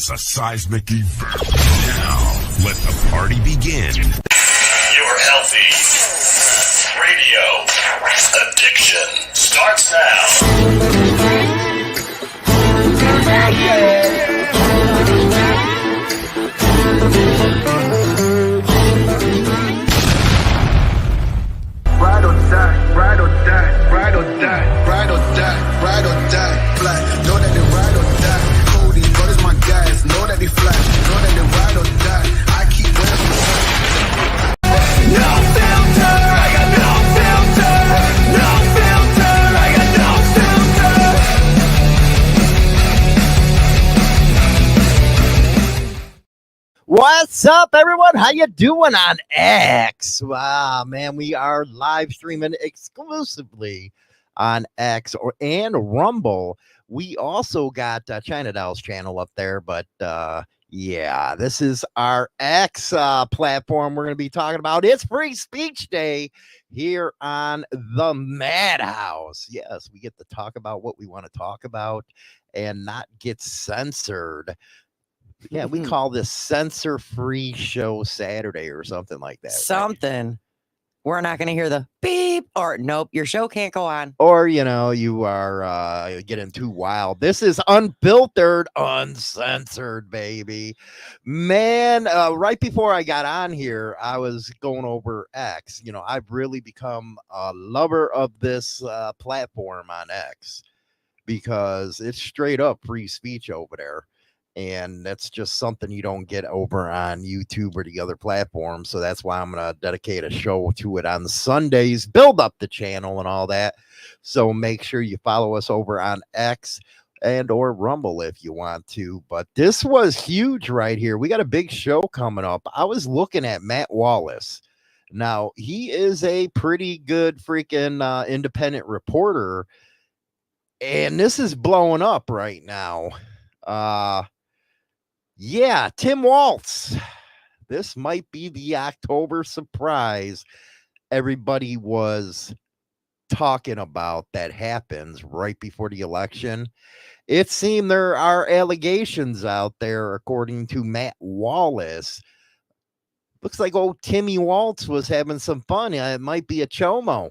is a seismic event. Now, let the party begin. Your healthy radio addiction starts now. Ride or die, ride or die, ride or die, ride or die, ride or die, fly. Know that they ride or die. Cody, God is my guys. Know that they fly. Know that they ride or die. I keep wearing no filter. I got no filter. No filter. I got no filter. What's up, everyone? How you doing on X? Wow, man, we are live streaming exclusively on X and Rumble. We also got China Doll's channel up there, but yeah, this is our X platform we're going to be talking about. It's Free Speech Day here on the Madhouse. Yes, we get to talk about what we want to talk about and not get censored. Yeah, we call this censor-free show Saturday or something like that. Right? Something. We're not going to hear the beep or nope, your show can't go on. Or, you know, you are getting too wild. This is unfiltered, uncensored, baby. Man, right before I got on here, I was going over X. You know, I've really become a lover of this platform on X because it's straight up free speech over there. And that's just something you don't get over on YouTube or the other platforms. So that's why I'm going to dedicate a show to it on Sundays, build up the channel and all that. So make sure you follow us over on X and or Rumble if you want to. But this was huge right here. We got a big show coming up. I was looking at Matt Wallace. Now, he is a pretty good freaking independent reporter. And this is blowing up right now. Yeah, Tim Walz. This might be the October surprise everybody was talking about that happens right before the election. It seemed there are allegations out there, according to Matt Wallace. Looks like old Timmy Walz was having some fun. It might be a chomo.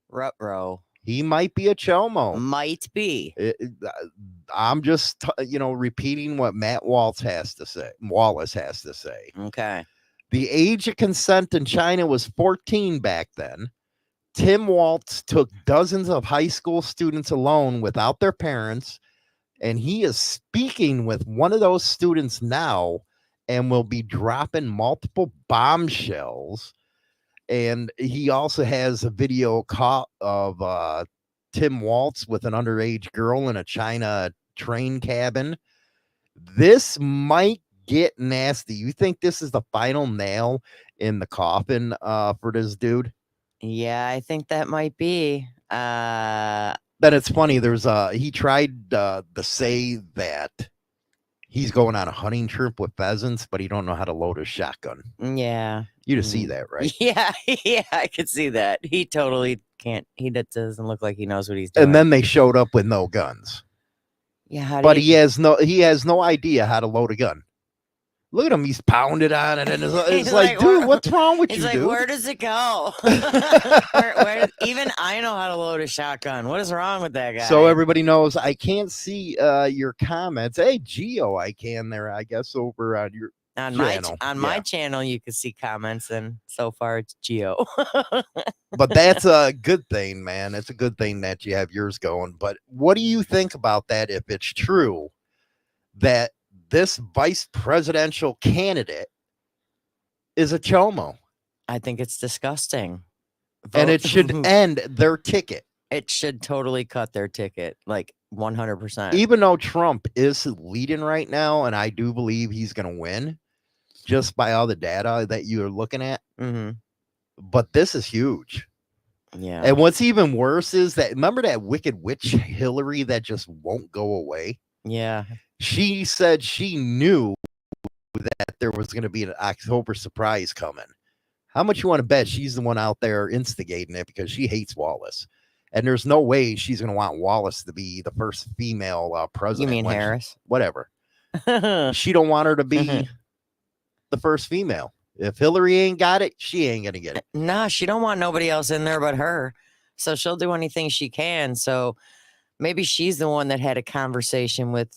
Ruh-roh. He might be a chomo. Might be. I'm just, repeating what Matt Wallace has to say. Okay. The age of consent in China was 14 back then. Tim Walz took dozens of high school students alone without their parents, and he is speaking with one of those students now and will be dropping multiple bombshells. And he also has a video of Tim Walz with an underage girl in a China train cabin. This might get nasty. You think this is the final nail in the coffin for this dude? Yeah, I think that might be. Then it's funny. He tried to say that he's going on a hunting trip with pheasants, but he don't know how to load a shotgun. Yeah. You just see that, right? Yeah, I could see that. He totally can't. He doesn't look like he knows what he's doing. And then they showed up with no guns. Yeah, but he has no idea how to load a gun. Look at him; he's pounded on it, and it's like, dude, what's wrong with you, like, dude? where does it go? Even I know how to load a shotgun. What is wrong with that guy? So everybody knows. I can't see your comments. Hey, Geo, I can there. I guess over on your channel. My channel, you can see comments, and so far it's Geo. But that's a good thing, man. It's a good thing that you have yours going. But what do you think about that? If it's true that this vice presidential candidate is a chomo, I think it's disgusting. And it should end their ticket. It should totally cut their ticket, like 100%. Even though Trump is leading right now, and I do believe he's going to win just by all the data that you're looking at. Mm-hmm. But this is huge. Yeah. And what's even worse is that, remember that wicked witch Hillary that just won't go away? Yeah. She said she knew that there was going to be an October surprise coming. How much you want to bet she's the one out there instigating it because she hates Wallace? And there's no way she's going to want Wallace to be the first female president. You mean Harris? Whatever. She don't want her to be the first female. If Hillary ain't got it, she ain't gonna get it. Nah, she don't want nobody else in there but her. So she'll do anything she can. So maybe she's the one that had a conversation with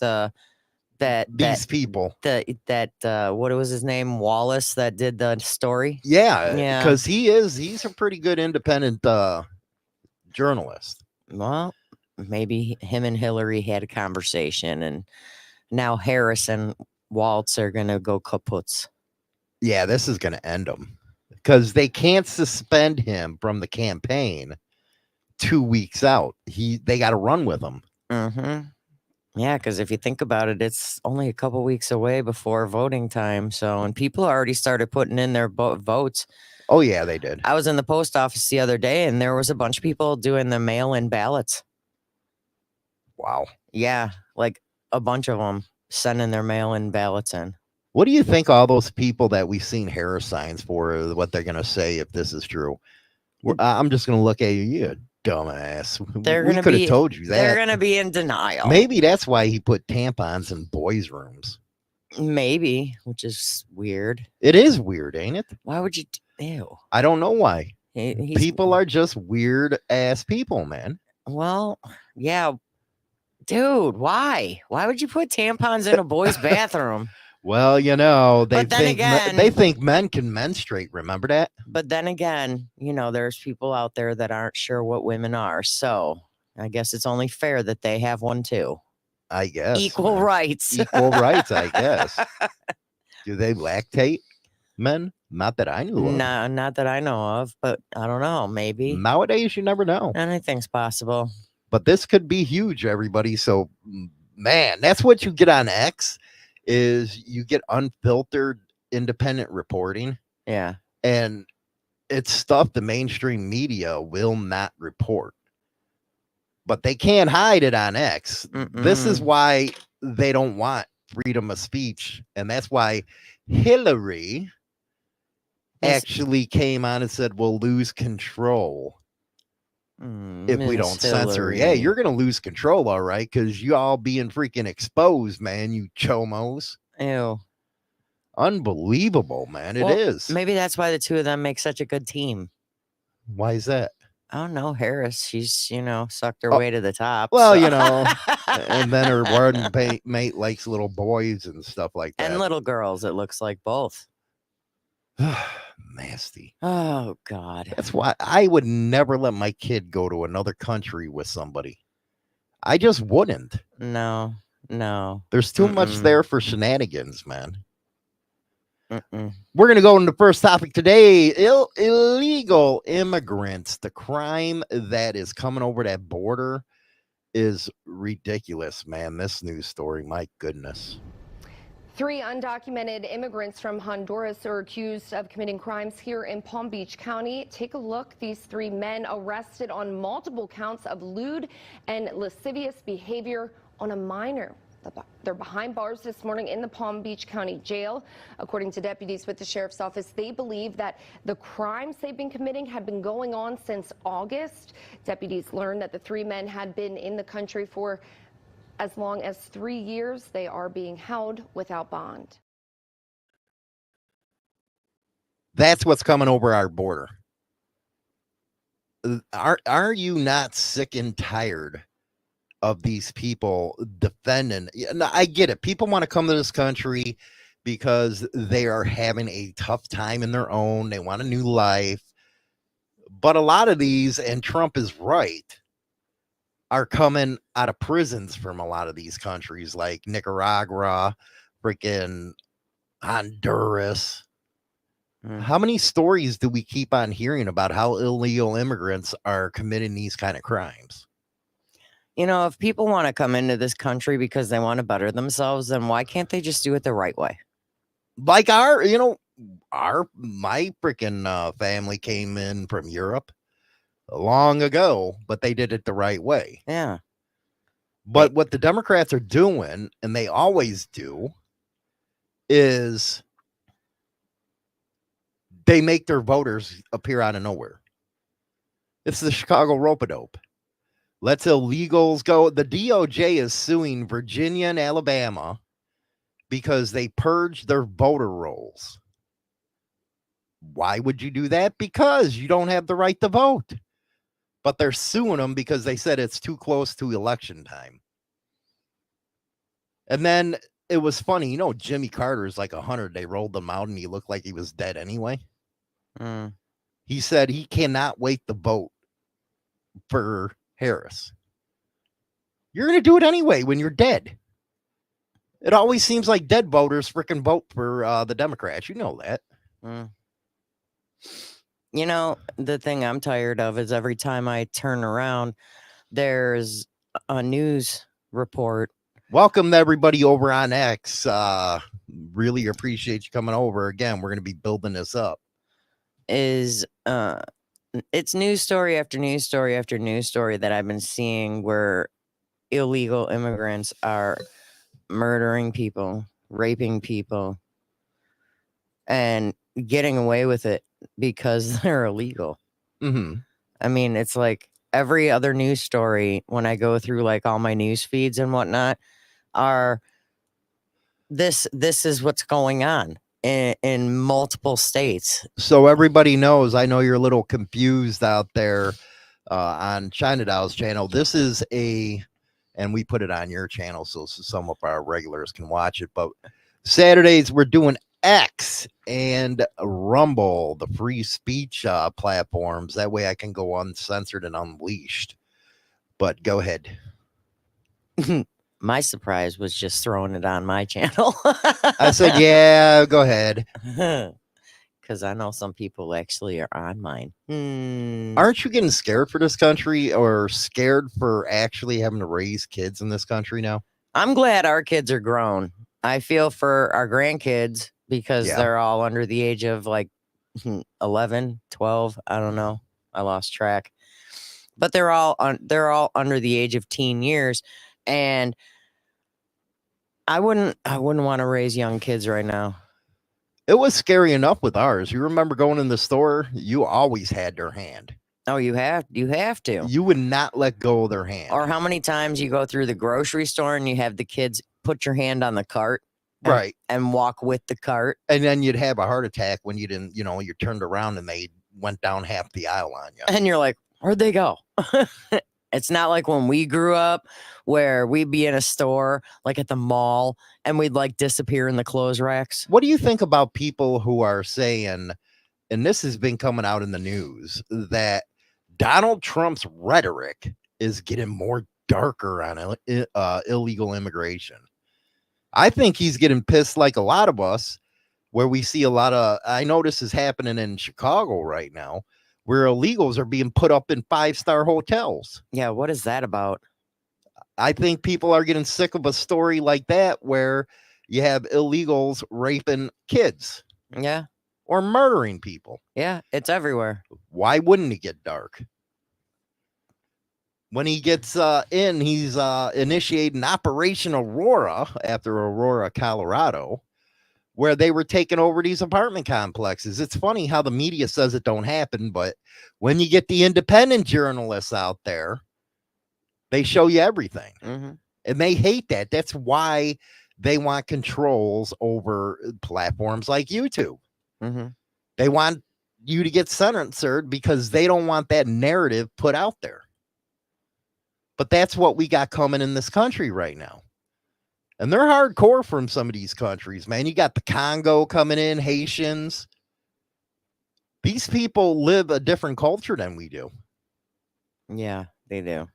These people. what was his name? Wallace that did the story. Yeah, Yeah. because he's a pretty good independent journalist. Well, maybe him and Hillary had a conversation, and now Harris and Waltz are gonna go kaputs. Yeah, this is gonna end him because they can't suspend him from the campaign 2 weeks out. They got to run with him. Mm-hmm. Yeah, because if you think about it, it's only a couple weeks away before voting time. So, and people already started putting in their votes. Oh yeah, they did. I was in the post office the other day, and there was a bunch of people doing the mail-in ballots. Wow. Yeah, like a bunch of them sending their mail-in ballots in. What do you think all those people that we've seen Harris signs for, what they're going to say if this is true? I'm just going to look at you, you dumbass. We could have told you that. They're going to be in denial. Maybe that's why he put tampons in boys' rooms. Maybe, which is weird. It is weird, ain't it? Why would you? Ew. I don't know why. He's, People are just weird ass people, man. Well, yeah. Dude, why? Why would you put tampons in a boy's bathroom? Well, you know, they But then think again- they think men can menstruate. Remember that? But then again, you know, there's people out there that aren't sure what women are. So I guess it's only fair that they have one too. I guess. Equal man. rights. Equal rights, I guess. Do they lactate men? Not that I knew of. No, not that I know of, but I don't know. Maybe. Nowadays, you never know. Anything's possible. But this could be huge, everybody. So, man, that's what you get on X. Is you get unfiltered independent reporting, Yeah. and it's stuff the mainstream media will not report, but they can't hide it on X. This is why they don't want freedom of speech, and that's why Hillary actually came on and said we'll lose control if we don't censor. Yeah, you're gonna lose control, all right, because you all being freaking exposed, man. You chomos. Ew. Unbelievable, man. It Well, is. Maybe that's why the two of them make such a good team. Why is that? I don't know. Harris, she's, you know, sucked her Oh, way to the top. Well, so- you know, and then her warden mate likes little boys and stuff like that. and little girls, it looks like both. Nasty. Oh, God. That's why I would never let my kid go to another country with somebody. I just wouldn't. No. There's too much Mm-mm. there for shenanigans, man. Mm-mm. We're going to go into the first topic today. Illegal immigrants. The crime that is coming over that border is ridiculous, man. This news story, my goodness. 3 undocumented immigrants from Honduras are accused of committing crimes here in Palm Beach County. Take a look. These 3 men arrested on multiple counts of lewd and lascivious behavior on a minor. They're behind bars this morning in the Palm Beach County Jail. According to deputies with the sheriff's office, they believe that the crimes they've been committing have been going on since August. Deputies learned that the 3 men had been in the country for as long as 3 years. They are being held without bond. That's what's coming over our border. Are you not sick and tired of these people defending? I get it. People want to come to this country because they are having a tough time in their own. They want a new life. But a lot of these, and Trump is right, are coming out of prisons from a lot of these countries like Nicaragua, freaking Honduras. How many stories do we keep on hearing about how illegal immigrants are committing these kind of crimes? You know, if people want to come into this country because they want to better themselves, then why can't they just do it the right way? Like my freaking family came in from Europe long ago, but they did it the right way. Yeah. But what the Democrats are doing, and they always do, is they make their voters appear out of nowhere. It's the Chicago rope-a-dope. Let's illegals go. The DOJ is suing Virginia and Alabama because they purged their voter rolls. Why would you do that? Because you don't have the right to vote. But they're suing them because they said it's too close to election time. And then it was funny, you know, Jimmy Carter's like 100. They rolled him out and he looked like he was dead anyway. Mm. He said he cannot wait to vote for Harris. You're going to do it anyway when you're dead. It always seems like dead voters freaking vote for the Democrats. You know that. Mm. You know, the thing I'm tired of is every time I turn around, there's a news report. Welcome to everybody over on X. Really appreciate you coming over. Again, we're going to be building this up. It's news story after news story after news story that I've been seeing where illegal immigrants are murdering people, raping people, and getting away with it because they're illegal. Mm-hmm. I mean, it's like every other news story when I go through like all my news feeds and whatnot are this is what's going on in multiple states. So everybody knows, I know you're a little confused out there on China Dow's channel. This is and we put it on your channel so some of our regulars can watch it. But Saturdays we're doing X and Rumble, the free speech platforms. That way I can go uncensored and unleashed. But go ahead. My surprise was just throwing it on my channel. I said, yeah, go ahead. Because I know some people actually are on mine. Aren't you getting scared for this country or scared for actually having to raise kids in this country now? I'm glad our kids are grown. I feel for our grandkids because they're all under the age of like 11, 12. I don't know. I lost track. But they're all under the age of teen years. And I wouldn't want to raise young kids right now. It was scary enough with ours. You remember going in the store? You always had their hand. Oh, you have to. You would not let go of their hand. Or how many times you go through the grocery store and you have the kids put your hand on the cart, right, and walk with the cart, and then you'd have a heart attack when you didn't. You know, you turned around and they went down half the aisle on you, and you're like, where'd they go? It's not like when we grew up where we'd be in a store, like at the mall, and we'd like disappear in the clothes racks. What do you think about people who are saying, and this has been coming out in the news, that Donald Trump's rhetoric is getting more darker on illegal immigration? I think he's getting pissed like a lot of us, where we see a lot of, I know this is happening in Chicago right now, where illegals are being put up in 5-star hotels. Yeah, what is that about? I think people are getting sick of a story like that where you have illegals raping kids. Yeah. Or murdering people. Yeah, it's everywhere. Why wouldn't it get dark? When he gets in, he's initiating Operation Aurora after Aurora, Colorado, where they were taking over these apartment complexes. It's funny how the media says it don't happen, but when you get the independent journalists out there, they show you everything. Mm-hmm. And they hate that. That's why they want controls over platforms like YouTube. Mm-hmm. They want you to get censored because they don't want that narrative put out there. But that's what we got coming in this country right now. And they're hardcore from some of these countries, man. You got the Congo coming in, Haitians. These people live a different culture than we do. Yeah, they do.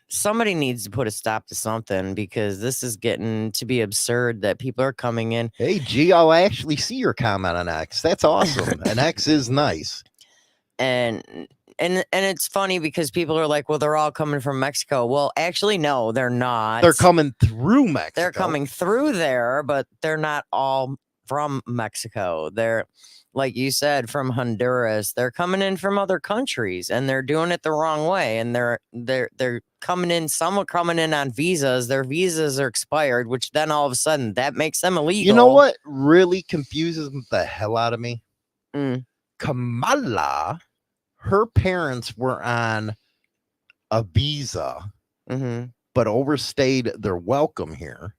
Somebody needs to put a stop to something because this is getting to be absurd that people are coming in. Hey, G, I'll actually see your comment on X. That's awesome. And X is nice. And it's funny because people are like, well, they're all coming from Mexico. Well, actually, no, they're not. They're coming through Mexico. They're coming through there, but they're not all from Mexico. They're, like you said, from Honduras. They're coming in from other countries and they're doing it the wrong way. And they're coming in, some are coming in on visas. Their visas are expired, which then all of a sudden that makes them illegal. You know what really confuses the hell out of me? Kamala, her parents were on a visa, but overstayed their welcome here.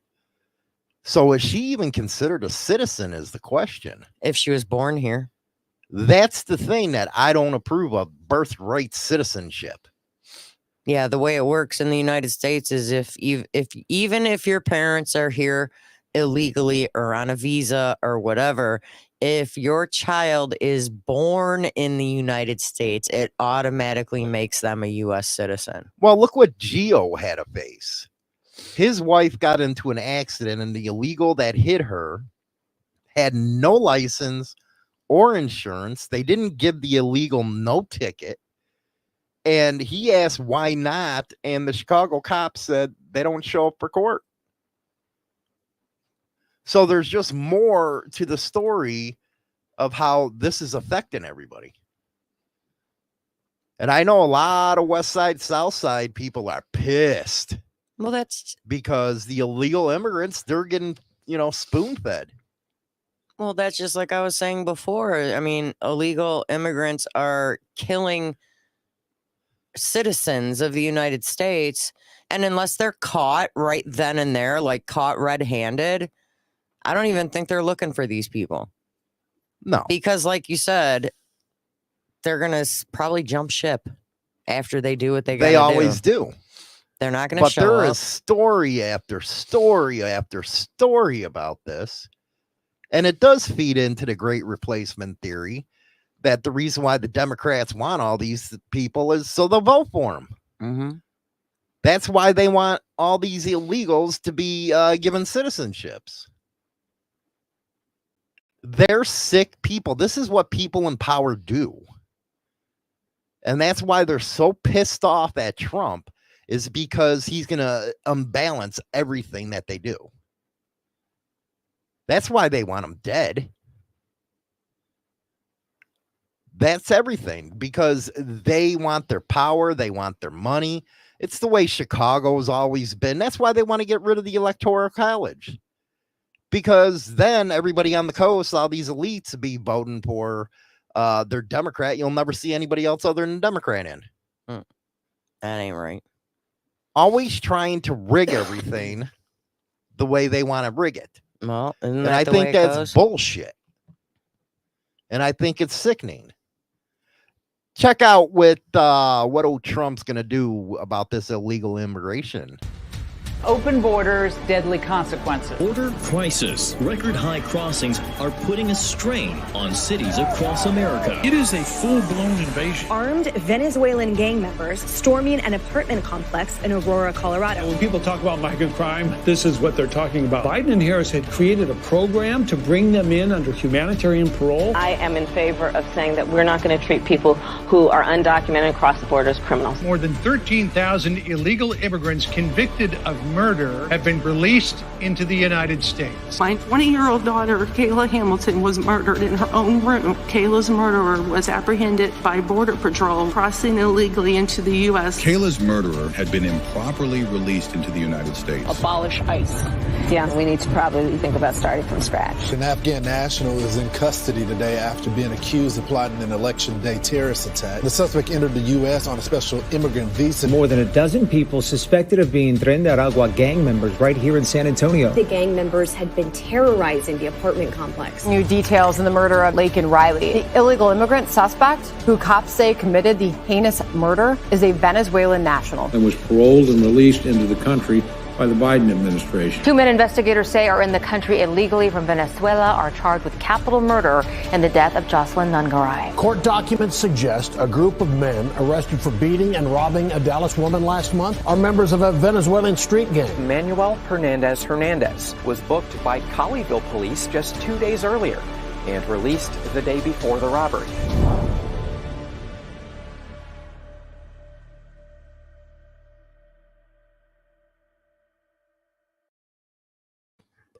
So is she even considered a citizen is the question. If she was born here. That's the thing that I don't approve of, birthright citizenship. Yeah, the way it works in the United States is even if your parents are here illegally or on a visa or whatever, if your child is born in the United States, it automatically makes them a U.S. citizen. Well, look what Gio had to face. His wife got into an accident, and the illegal that hit her had no license or insurance. They didn't give the illegal no ticket. And he asked why not, and the Chicago cops said they don't show up for court. So there's just more to the story of how this is affecting everybody. And I know a lot of West Side, South Side people are pissed. Well, that's because the illegal immigrants, they're getting, spoon fed. Well, that's just like I was saying before. I mean, illegal immigrants are killing citizens of the United States. And unless they're caught right then and there, like caught red-handed, I don't even think they're looking for these people. No. Because like you said, they're going to probably jump ship after they do what they got to do. They always do. They're not going to show up. But there is story after story after story about this. And it does feed into the great replacement theory that the reason why the Democrats want all these people is so they'll vote for them. Mm-hmm. That's why they want all these illegals to be given citizenships. They're sick people. This is what people in power do. And that's why they're so pissed off at Trump, is because he's going to unbalance everything that they do. That's why they want him dead. That's everything, because they want their power. They want their money. It's the way Chicago's always been. That's why they want to get rid of the Electoral College, because then everybody on the coast, all these elites, will be voting for their Democrat. You'll never see anybody else other than Democrat in. That ain't right. Always trying to rig everything the way they want to rig it. Well, and I think that's bullshit. And I think it's sickening. Check out what old Trump's going to do about this illegal immigration. Open borders, deadly consequences. Border crisis. Record high crossings are putting a strain on cities across America. It is a full-blown invasion. Armed Venezuelan gang members storming an apartment complex in Aurora, Colorado. When people talk about migrant crime, this is what they're talking about. Biden and Harris had created a program to bring them in under humanitarian parole. I am in favor of saying that we're not going to treat people who are undocumented across the border as criminals. More than 13,000 illegal immigrants convicted of murder have been released into the United States. My 20-year-old daughter, Kayla Hamilton, was murdered in her own room. Kayla's murderer was apprehended by Border Patrol crossing illegally into the U.S. Kayla's murderer had been improperly released into the United States. Abolish ICE. Yeah, we need to probably think about starting from scratch. An Afghan national is in custody today after being accused of plotting an election day terrorist attack. The suspect entered the U.S. on a special immigrant visa. More than a dozen people suspected of being Tren de Aragua gang members right here in San Antonio. The gang members had been terrorizing the apartment complex. New details in the murder of Laken Riley. The illegal immigrant suspect, who cops say committed the heinous murder, is a Venezuelan national. And was paroled and released into the country by the Biden administration. Two men investigators say are in the country illegally from Venezuela are charged with capital murder in the death of Jocelyn Nungaray. Court documents suggest a group of men arrested for beating and robbing a Dallas woman last month are members of a Venezuelan street gang. Manuel Hernandez was booked by Colleyville police just 2 days earlier and released the day before the robbery.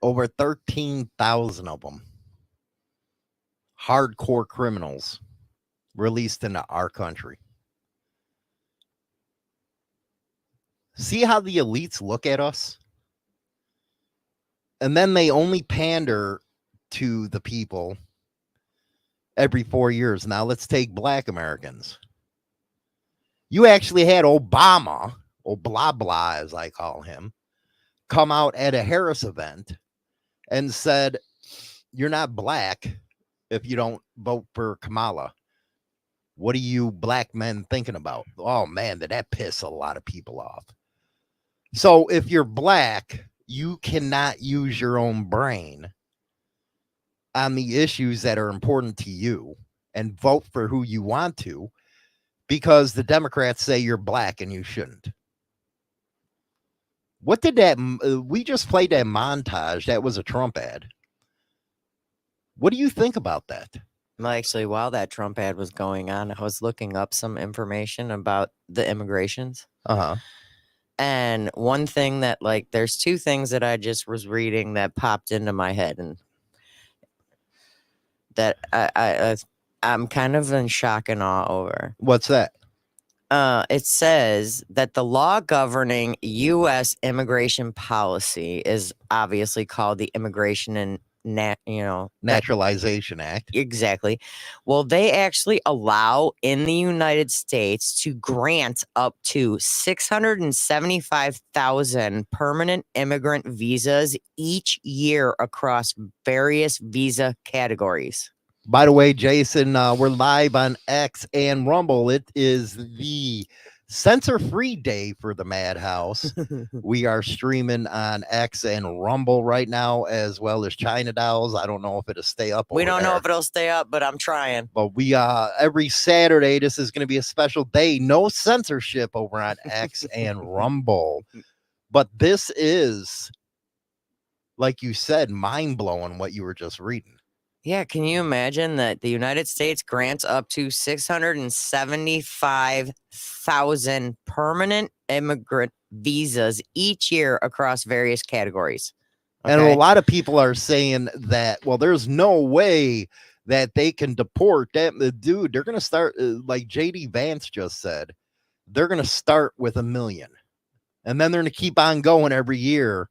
Over 13,000 of them, hardcore criminals, released into our country. See how the elites look at us? And then they only pander to the people every 4 years. Now let's take Black Americans. You actually had Obama, or blah blah as I call him, come out at a Harris event and said, you're not black if you don't vote for Kamala. What are you black men thinking about? Oh man, did that piss a lot of people off. So if you're black, you cannot use your own brain on the issues that are important to you and vote for who you want to, because the Democrats say you're black and you shouldn't. What did that? We just played that montage. That was a Trump ad. What do you think about that? Well, actually, while that Trump ad was going on, I was looking up some information about the immigrations. And one thing that, like, there's two things that I just was reading that popped into my head, and that I'm kind of in shock and awe over. What's that? It says that the law governing U.S. immigration policy is obviously called the Immigration and Naturalization Act. Exactly. Well, they actually allow in the United States to grant up to 675,000 permanent immigrant visas each year across various visa categories. By the way, Jason, we're live on X and Rumble. It is the censor-free day for the Madhouse. We are streaming on X and Rumble right now, as well as China Dolls. I don't know if it'll stay up. We don't know if it'll stay up, but I'm trying. But we every Saturday, this is going to be a special day. No censorship over on X and Rumble. But this is, like you said, mind-blowing what you were just reading. Yeah, can you imagine that the United States grants up to 675,000 permanent immigrant visas each year across various categories? Okay? And a lot of people are saying that, well, there's no way that they can deport that. Dude, they're going to start, like JD Vance just said, they're going to start with 1 million. And then they're going to keep on going every year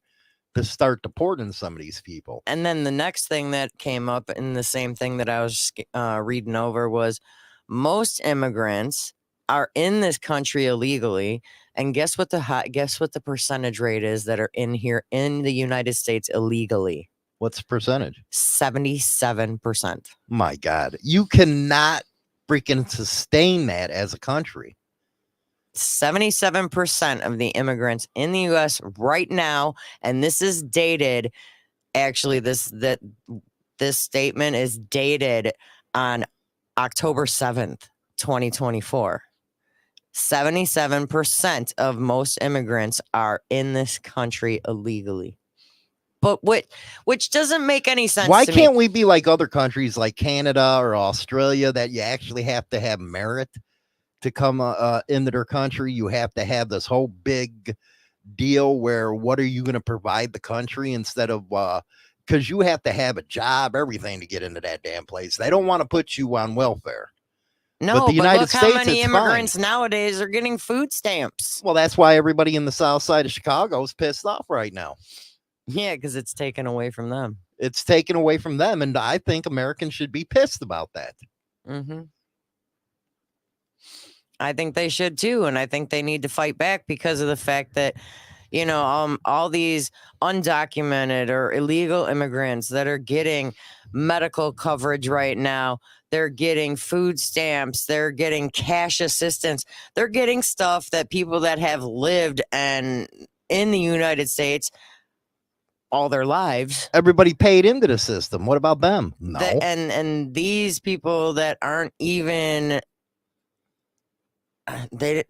to start deporting some of these people. And then the next thing that came up in the same thing that I was reading over was most immigrants are in this country illegally, and guess what the percentage rate is that are in here in the United States illegally? What's the percentage? 77%. My God, you cannot freaking sustain that as a country. 77% of the immigrants in the U.S. right now, and this is dated. Actually, this statement is dated on October 7th, 2024. 77% of most immigrants are in this country illegally. But which doesn't make any sense. Why can't we be like other countries like Canada or Australia that you actually have to have merit to come into their country? You have to have this whole big deal where what are you going to provide the country instead of because you have to have a job, everything to get into that damn place. They don't want to put you on welfare. No, but the United look States, how many it's immigrants fine. nowadays are getting food stamps. Well, that's why everybody in the south side of Chicago is pissed off right now. Yeah, because it's taken away from them. It's taken away from them, and I think Americans should be pissed about that. Mm-hmm. I think they should too, and I think they need to fight back because of the fact that, you know, all these undocumented or illegal immigrants that are getting medical coverage right now, they're getting food stamps, they're getting cash assistance, they're getting stuff that people that have lived and in the United States all their lives. Everybody paid into the system. What about them? No. And these people that aren't even they're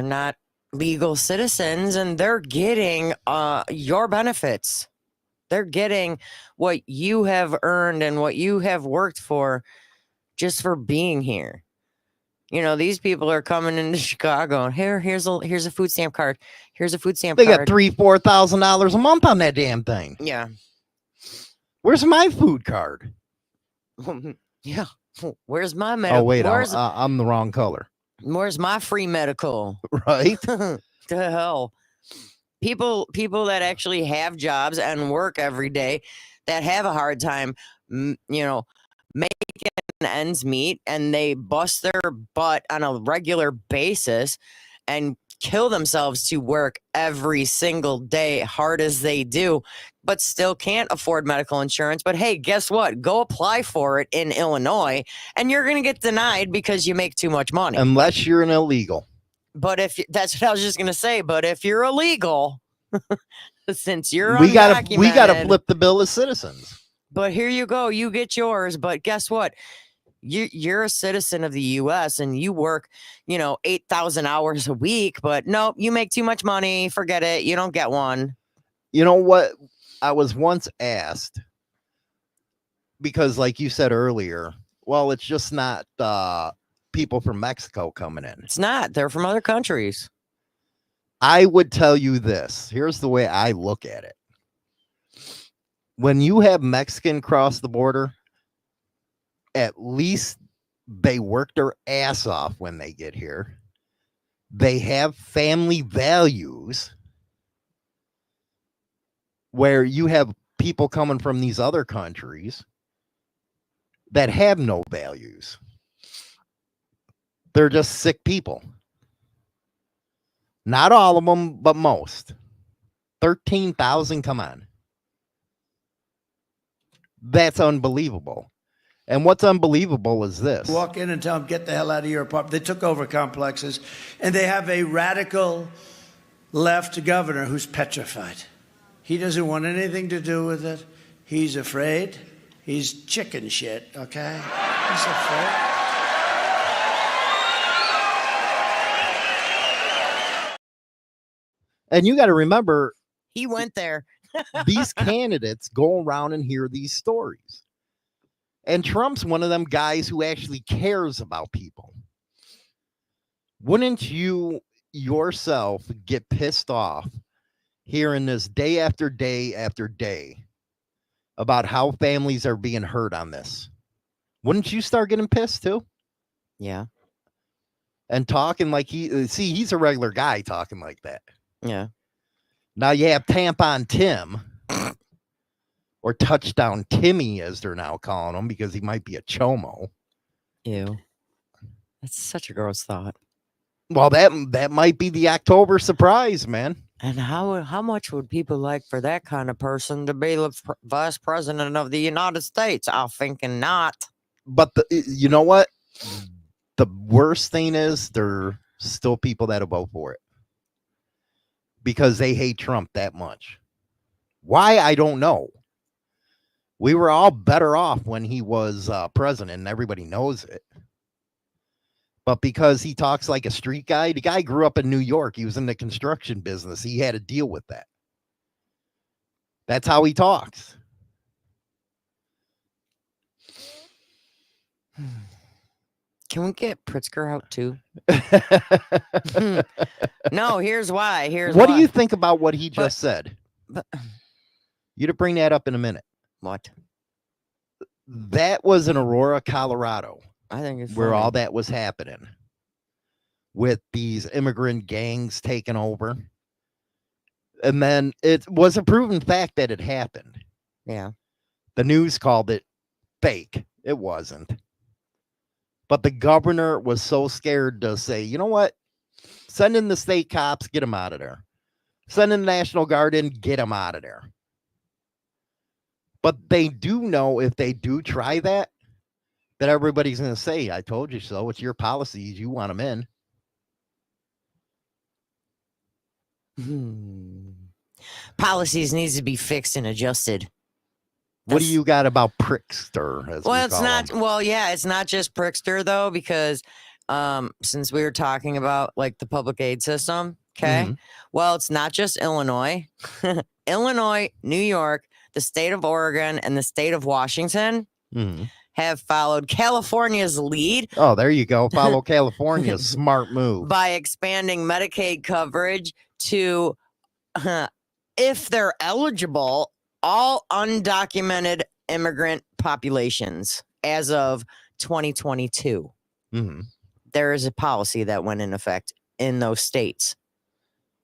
not legal citizens, and they're getting your benefits. They're getting what you have earned and what you have worked for just for being here. You know, these people are coming into Chicago and here's a food stamp card. Here's a food stamp card. They got $3,000-$4,000 a month on that damn thing. Yeah. Where's my food card? Yeah. Where's my medical? Oh wait, I'm the wrong color. Where's my free medical? Right. The hell. People that actually have jobs and work every day that have a hard time, you know, making ends meet, and they bust their butt on a regular basis and kill themselves to work every single day, hard as they do, but still can't afford medical insurance. But hey, guess what? Go apply for it in Illinois, and you're going to get denied because you make too much money. Unless you're an illegal. But if that's what I was just going to say, but if you're illegal, since you're we gotta undocumented, flip the bill of citizens. but here you go, you get yours. But guess what? You're a citizen of the U.S. and you work, 8,000 hours a week, but nope, you make too much money. Forget it. You don't get one. You know what? I was once asked, because like you said earlier, well, it's just not people from Mexico coming in. It's not. They're from other countries. I would tell you this. Here's the way I look at it. When you have Mexican cross the border, at least they work their ass off when they get here. They have family values, where you have people coming from these other countries that have no values. They're just sick people. Not all of them, but most. 13,000, come on. That's unbelievable. And what's unbelievable is this. Walk in and tell them, get the hell out of your apartment. They took over complexes, and they have a radical left governor who's petrified. He doesn't want anything to do with it. He's afraid. He's chicken shit, okay? He's afraid. And you got to remember, he went there. These candidates go around and hear these stories. And Trump's one of them guys who actually cares about people. Wouldn't you yourself get pissed off hearing this day after day after day about how families are being hurt on this? Wouldn't you start getting pissed too? Yeah. And talking like he's a regular guy talking like that. Yeah. Now you have Tampon Tim, or Touchdown Timmy, as they're now calling him, because he might be a chomo. Ew. That's such a gross thought. Well, that might be the October surprise, man. And how much would people like for that kind of person to be the vice president of the United States? I'm thinking not. But you know what? The worst thing is there are still people that'll vote for it because they hate Trump that much. Why? I don't know. We were all better off when he was president, and everybody knows it. But because he talks like a street guy, the guy grew up in New York. He was in the construction business. He had to deal with that. That's how he talks. Can we get Pritzker out too? No, here's why. What do you think about what he just said? You to bring that up in a minute. What? That was in Aurora, Colorado. I think it's where funny. all that was happening with these immigrant gangs taking over. And then it was a proven fact that it happened. Yeah. The news called it fake. It wasn't. But the governor was so scared to say, you know what? Send in the state cops, get them out of there. Send in the National Guard in, get them out of there. But they do know if they do try that everybody's going to say, I told you so. It's your policies. You want them in. Policies needs to be fixed and adjusted. What do you got about Prickster? It's not just Prickster though, because since we were talking about like the public aid system, okay? Mm-hmm. Well, it's not just Illinois. Illinois, New York, the state of Oregon, and the state of Washington have followed California's lead. Oh, there you go. Follow California's smart move. By expanding Medicaid coverage to, if they're eligible, all undocumented immigrant populations as of 2022. Mm-hmm. There is a policy that went in effect in those states.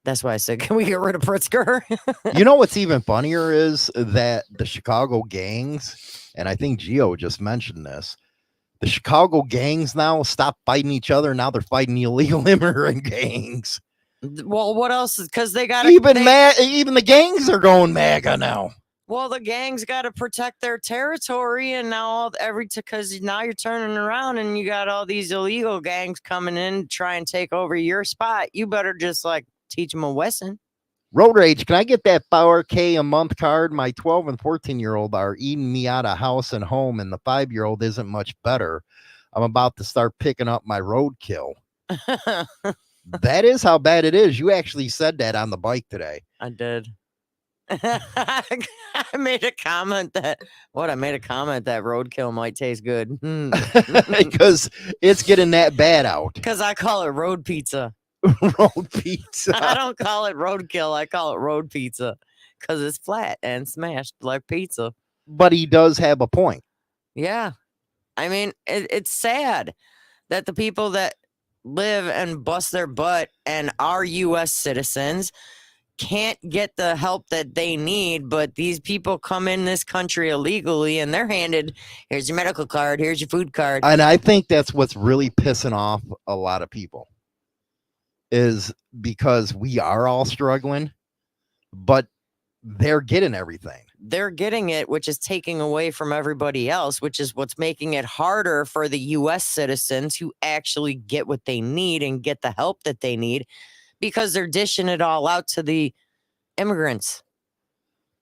That's why I said, can we get rid of Pritzker? You know what's even funnier is that the Chicago gangs, and I think Gio just mentioned this, the Chicago gangs now stop fighting each other. Now they're fighting the illegal immigrant gangs. Well, what else? Because they got Even the gangs are going MAGA now. Well, the gangs got to protect their territory, and now because now you're turning around and you got all these illegal gangs coming in to try and take over your spot. You better just like teach them a lesson. Road rage, can I get that $4K a month card? My 12 and 14-year-old are eating me out of house and home, and the 5-year-old isn't much better. I'm about to start picking up my roadkill. That is how bad it is. You actually said that on the bike today. I did. I made a comment that roadkill might taste good. Because it's getting that bad out. Because I call it road pizza. Road pizza. I don't call it roadkill. I call it road pizza because it's flat and smashed like pizza. But he does have a point. Yeah. I mean, it's sad that the people that live and bust their butt and are U.S. citizens can't get the help that they need, but these people come in this country illegally and they're handed, here's your medical card, here's your food card. And I think that's what's really pissing off a lot of people, is because we are all struggling, but they're getting everything. They're getting it, which is taking away from everybody else, which is what's making it harder for the U.S. citizens who actually get what they need and get the help that they need, because they're dishing it all out to the immigrants.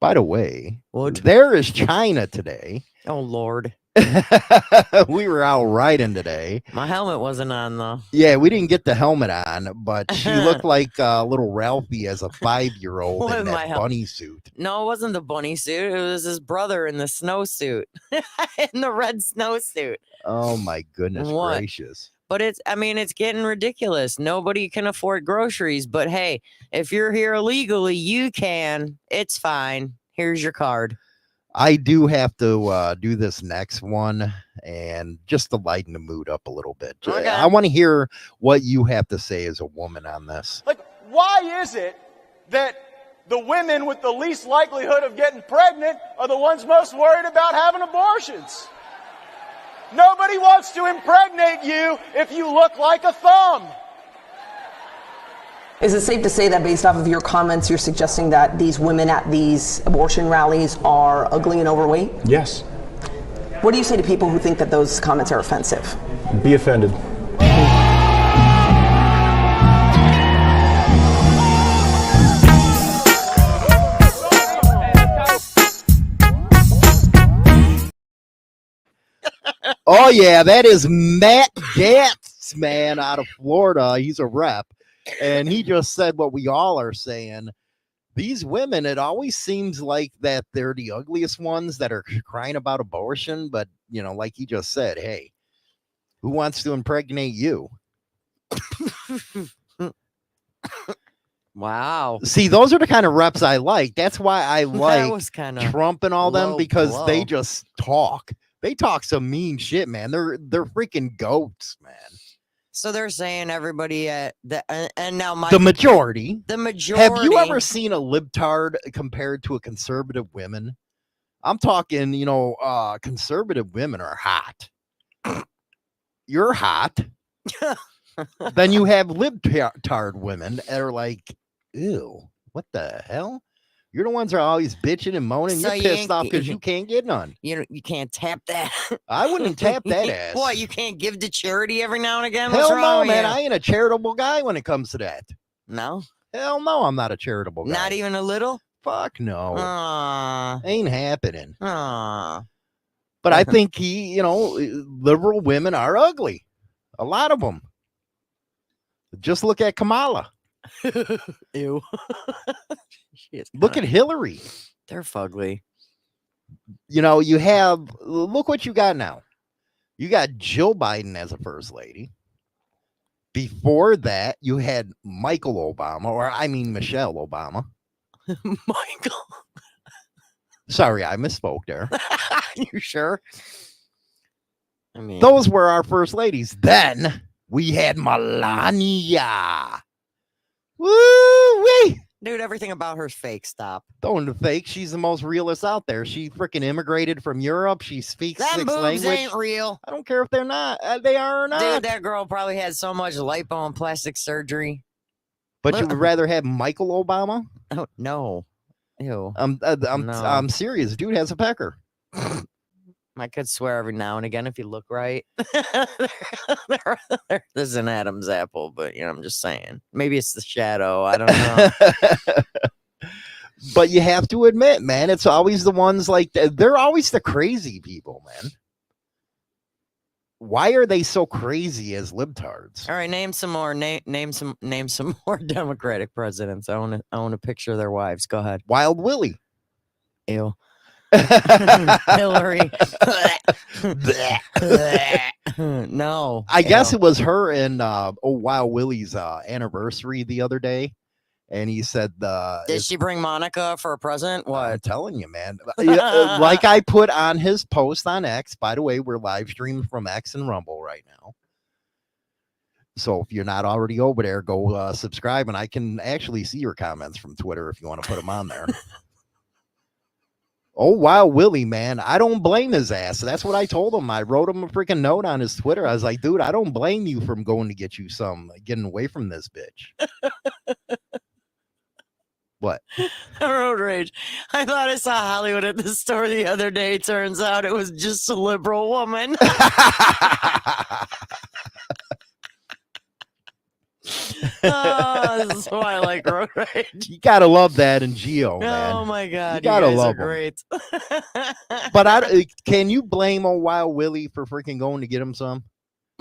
By the way, there is China today. Oh, Lord. We were out riding today. My helmet wasn't on, though. Yeah, we didn't get the helmet on, but she looked like little Ralphie as a 5-year-old in that bunny suit. No, it wasn't the bunny suit. It was his brother in the snowsuit, in the red snowsuit. Oh, my goodness gracious. But it's getting ridiculous. Nobody can afford groceries. But hey, if you're here illegally, you can. It's fine. Here's your card. I do have to do this next one, and just to lighten the mood up a little bit. Okay. I want to hear what you have to say as a woman on this. Like, why is it that the women with the least likelihood of getting pregnant are the ones most worried about having abortions? Nobody wants to impregnate you if you look like a thumb. Is it safe to say that based off of your comments, you're suggesting that these women at these abortion rallies are ugly and overweight? Yes. What do you say to people who think that those comments are offensive? Be offended. Oh, yeah, that is Matt Gaetz, man, out of Florida. He's a rep. And he just said what we all are saying. These women, it always seems like that they're the ugliest ones that are crying about abortion. But, you know, like he just said, hey, who wants to impregnate you? Wow. See, those are the kind of reps I like. That's why I like Trump and all them, because they just talk. They talk some mean shit, man. They're freaking goats, man. So they're saying everybody at the and now the majority. Have you ever seen a libtard compared to a conservative woman? I'm talking, you know, conservative women are hot. You're hot. Then you have libtard women that are like, ew, what the hell? You're the ones that are always bitching and moaning. So You're pissed off because you can't get none. You can't tap that. I wouldn't tap that ass. What, you can't give to charity every now and again? Hell What's wrong no, with man. you? I ain't a charitable guy when it comes to that. No? Hell no, I'm not a charitable guy. Not even a little? Fuck no. Aww. Ain't happening. Aww. But I think liberal women are ugly. A lot of them. Just look at Kamala. Ew. Look at Hillary. They're fugly. You know, look what you got now. You got Jill Biden as a first lady. Before that, you had Michelle Obama. Michael. Sorry, I misspoke there. You sure? I mean, those were our first ladies. Then we had Melania. Woo-wee. Dude, everything about her's fake. Stop. Don't fake. She's the most realist out there. She freaking immigrated from Europe. She speaks Them 6 boobs languages. ain't real. I don't care if they're not. They are or not. Dude, that girl probably had so much lipo and plastic surgery. But you would rather have Michael Obama? Oh no. Ew. I'm serious. Dude has a pecker. I could swear every now and again if you look right. There's an Adam's apple, but I'm just saying. Maybe it's the shadow. I don't know. But you have to admit, man, it's always the ones like they're always the crazy people, man. Why are they so crazy as libtards? All right, name some more. Name some more Democratic presidents. I want to picture their wives. Go ahead. Wild Willie. Ew. Hillary. No. I guess it was her and Wild Willie's anniversary the other day. And he said, did she bring Monica for a present? What? I'm telling you, man. Like I put on his post on X. By the way, we're live streaming from X and Rumble right now. So if you're not already over there, go subscribe. And I can actually see your comments from Twitter if you want to put them on there. Oh, Wild Willie, man. I don't blame his ass. That's what I told him. I wrote him a freaking note on his Twitter. I was like, dude, I don't blame you from going to get you some, getting away from this bitch. What? Road rage. I thought I saw Hollywood at the store the other day. Turns out it was just a liberal woman. Oh, this is why I like road rage. You gotta love that in Geo, man. Oh my god, you gotta love them. Great. But can you blame old Wild Willie for freaking going to get him some?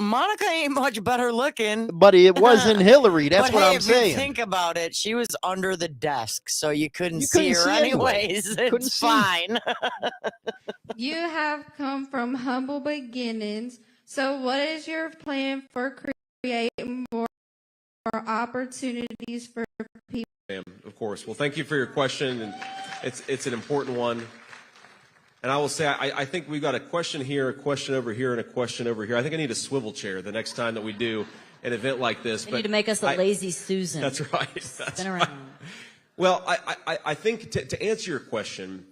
Monica ain't much better looking. But it wasn't Hillary. That's what I'm saying. If you think about it, she was under the desk, so you couldn't see her anyways. It's fine. You have come from humble beginnings. So what is your plan for creating more opportunities for people? Of course. Well, thank you for your question, and it's an important one. And I will say, I think we've got a question here, a question over here, and a question over here. I think I need a swivel chair the next time that we do an event like this. You need to make us a lazy Susan. That's right. Spin around. Well, I think to answer your question,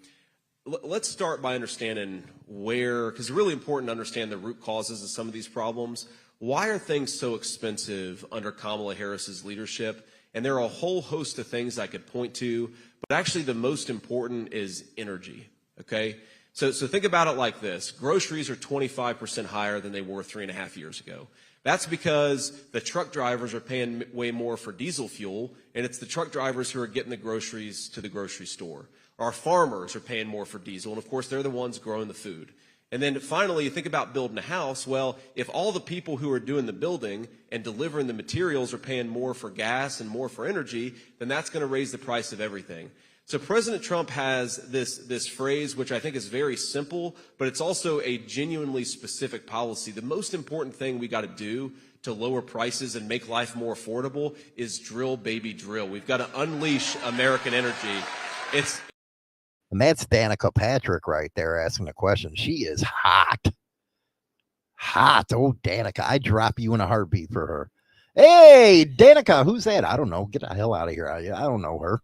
let's start by understanding because it's really important to understand the root causes of some of these problems. Why are things so expensive under Kamala Harris's leadership? And there are a whole host of things I could point to, but actually the most important is energy, okay? So think about it like this. Groceries are 25% higher than they were 3.5 years ago. That's because the truck drivers are paying way more for diesel fuel, and it's the truck drivers who are getting the groceries to the grocery store. Our farmers are paying more for diesel, and of course they're the ones growing the food. And then finally, you think about building a house. Well, if all the people who are doing the building and delivering the materials are paying more for gas and more for energy, then that's going to raise the price of everything. So President Trump has this phrase, which I think is very simple, but it's also a genuinely specific policy. The most important thing we got to do to lower prices and make life more affordable is drill, baby, drill. We've got to unleash American energy. And that's Danica Patrick right there asking the question. She is hot. Hot. Oh, Danica, I'd drop you in a heartbeat for her. Hey, Danica, who's that? I don't know. Get the hell out of here. I don't know her.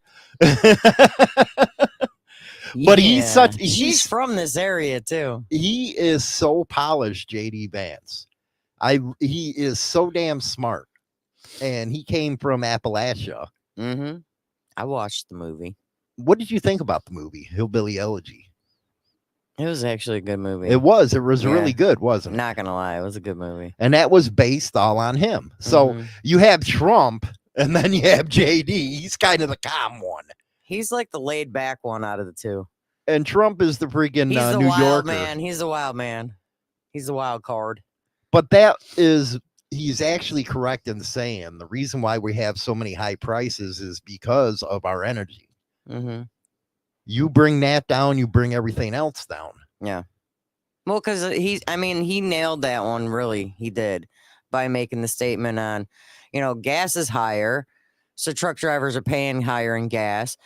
But he's from this area too. He is so polished, JD Vance. He is so damn smart. And he came from Appalachia. Mm-hmm. I watched the movie. What did you think about the movie, Hillbilly Elegy? It was actually a good movie. It was really good, wasn't it? Not gonna lie, it was a good movie. And that was based all on him. So you have Trump and then you have JD. He's kind of the calm one. He's like the laid back one out of the two. And Trump is the freaking New Yorker. Man. He's a wild man. He's a wild card. But he's actually correct in saying the reason why we have so many high prices is because of our energy. Mm-hmm. You bring that down, you bring everything else down. Yeah. Well, because he nailed that one, really. He did, by making the statement on, gas is higher. So truck drivers are paying higher in gas,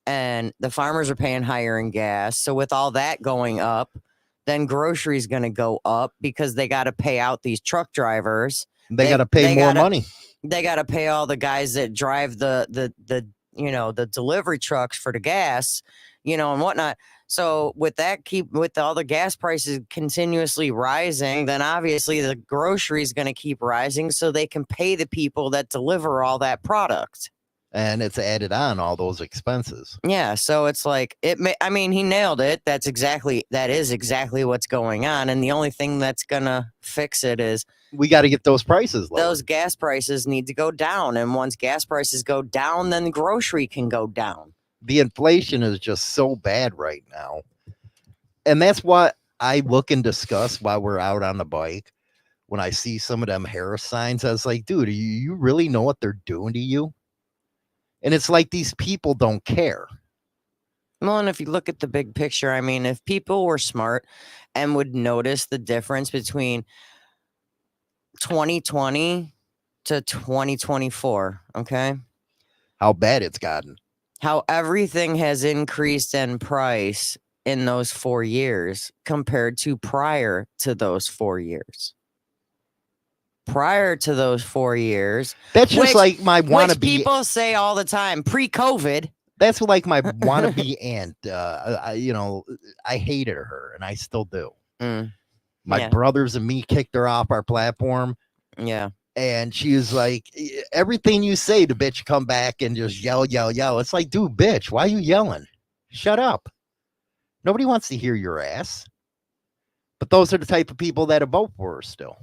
and the farmers are paying higher in gas. So with all that going up, then groceries going to go up because they got to pay out these truck drivers. They got to pay more money. They got to pay all the guys that drive the delivery trucks for the gas, and whatnot. So with all the gas prices continuously rising, then obviously the grocery is going to keep rising so they can pay the people that deliver all that product. and it's added on all those expenses. Yeah, so it's like I mean, he nailed it. That is exactly what's going on, and the only thing that's gonna fix it is we got to get those prices low. Those gas prices need to go down, and once gas prices go down, then grocery can go down. The inflation is just so bad right now, and that's what I look and discuss while we're out on the bike. When I see some of them Harris signs, I was like, dude, you really know what they're doing to you? And it's like these people don't care. Well, and if you look at the big picture, I mean, if people were smart and would notice the difference between 2020 to 2024, okay? How bad it's gotten. How everything has increased in price in those 4 years compared to prior to those 4 years. Prior to those 4 years. That's just like my wannabe. Which people say all the time, pre-COVID. That's like my wannabe aunt. I hated her, and I still do. My brothers and me kicked her off our platform. Yeah. And she was like, everything you say, the bitch come back and just yell. It's like, dude, bitch, why are you yelling? Shut up. Nobody wants to hear your ass. But those are the type of people that vote for her still.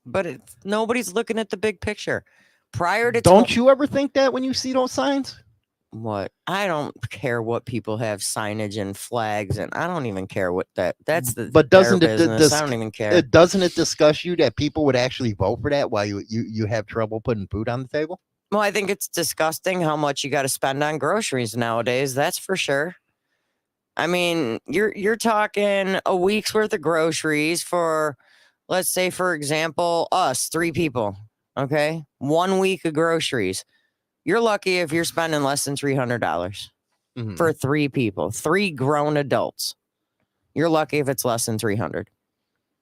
But nobody's looking at the big picture. Prior to Don't you ever think that when you see those signs? What? I don't care what people have signage and flags, and I don't even care what that's the. But doesn't their it? business. I don't even care. Doesn't it disgust you that people would actually vote for that while you have trouble putting food on the table? Well, I think it's disgusting how much you got to spend on groceries nowadays. That's for sure. I mean, you're talking a week's worth of groceries for, let's say, for example, us 3 people. Okay, 1 week of groceries. You're lucky if you're spending less than $300 for 3 people, 3 grown adults. You're lucky if it's less than $300.